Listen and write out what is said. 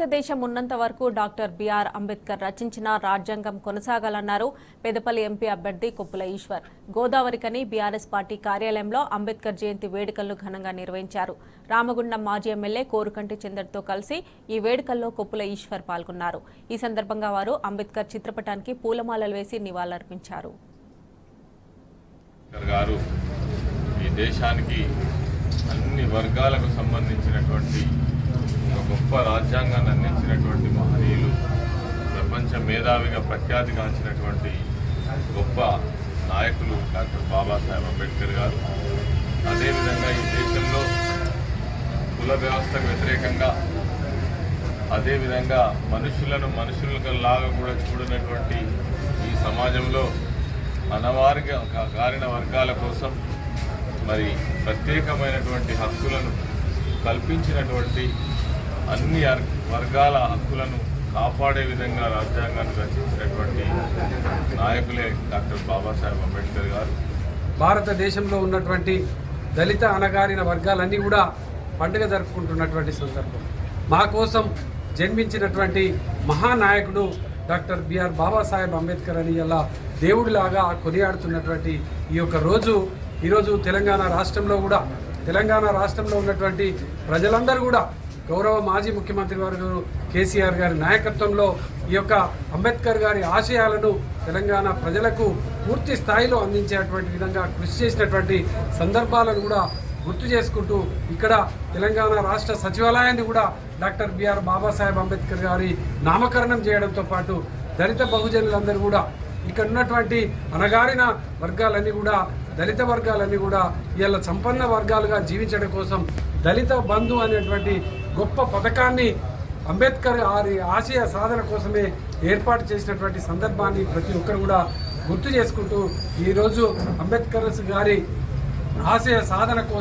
భారతదేశం ఉన్నంత వరకు డాక్టర్ బిఆర్ అంబేద్కర్ రచించిన రాజ్యాంగం కొనసాగాలన్నారు పెదపల్లి ఎంపీ అభ్యర్థి కొప్పుల ఈశ్వర్. గోదావరికని బీఆర్ఎస్ పార్టీ కార్యాలయంలో అంబేద్కర్ జయంతి వేడుకలను ఘనంగా నిర్వహించారు. రామగుండం మాజీ ఎమ్మెల్యే కోరుకంటి చందర్తో కలిసి ఈ వేడుకల్లో కొప్పుల ఈశ్వర్ పాల్గొన్నారు. ఈ సందర్భంగా వారు అంబేద్కర్ చిత్రపటానికి పూలమాలలు వేసి నివాళులర్పించారు. ఈ దేశానికి అన్ని వర్గాలకు సంబంధించినటువంటి ఒక గొప్ప రాజ్యాంగాన్ని అందించినటువంటి మహనీయులు, ప్రపంచ మేధావిగా ప్రఖ్యాతిగాంచినటువంటి గొప్ప నాయకులు డాక్టర్ బాబాసాహెబ్ అంబేద్కర్ గారు. అదేవిధంగా ఈ దేశంలో కుల వ్యవస్థకు వ్యతిరేకంగా, అదేవిధంగా మనుషులలాగా కూడా చూడనటువంటి ఈ సమాజంలో కారిన వర్గాల కోసం మరి ప్రత్యేకమైనటువంటి హక్కులను కల్పించినటువంటి అన్ని వర్గాల హక్కులను కాపాడే విధంగా రాజ్యాంగాన్ని రచించినటువంటి నాయకులే డాక్టర్ బాబాసాహెబ్ అంబేద్కర్ గారు. భారతదేశంలో ఉన్నటువంటి దళిత అణగారిన వర్గాలన్నీ కూడా పండుగ జరుపుకుంటున్నటువంటి సందర్భం. మా కోసం జన్మించినటువంటి మహానాయకుడు డాక్టర్ బిఆర్ బాబాసాహెబ్ అంబేద్కర్ అని ఇలా దేవుడిలాగా కొనియాడుతున్నటువంటి ఈ యొక్క ఈరోజు తెలంగాణ రాష్ట్రంలో ఉన్నటువంటి ప్రజలందరూ కూడా గౌరవ మాజీ ముఖ్యమంత్రి వారు కేసీఆర్ గారి నాయకత్వంలో ఈ యొక్క అంబేద్కర్ గారి ఆశయాలను తెలంగాణ ప్రజలకు పూర్తి స్థాయిలో అందించేటువంటి విధంగా కృషి చేసినటువంటి సందర్భాలను కూడా గుర్తు చేసుకుంటూ ఇక్కడ తెలంగాణ రాష్ట్ర సచివాలయాన్ని కూడా డాక్టర్ బిఆర్ బాబాసాహెబ్ అంబేద్కర్ గారి నామకరణం చేయడంతో పాటు దళిత బహుజనులందరూ కూడా ఇక్కడ ఉన్నటువంటి అణగారిన వర్గాలన్నీ కూడా దళిత వర్గాలన్నీ కూడా ఇలా సంపన్న వర్గాలుగా జీవించడం కోసం దళిత బంధు అనేటువంటి గొప్ప పథకాన్ని అంబేద్కర్ గారి ఆశయ సాధన కోసమే ఏర్పాటు చేసినటువంటి సందర్భాన్ని ప్రతి ఒక్కరు కూడా గుర్తు చేసుకుంటూ ఈరోజు అంబేద్కర్ గారి ఆశయ సాధన కోసం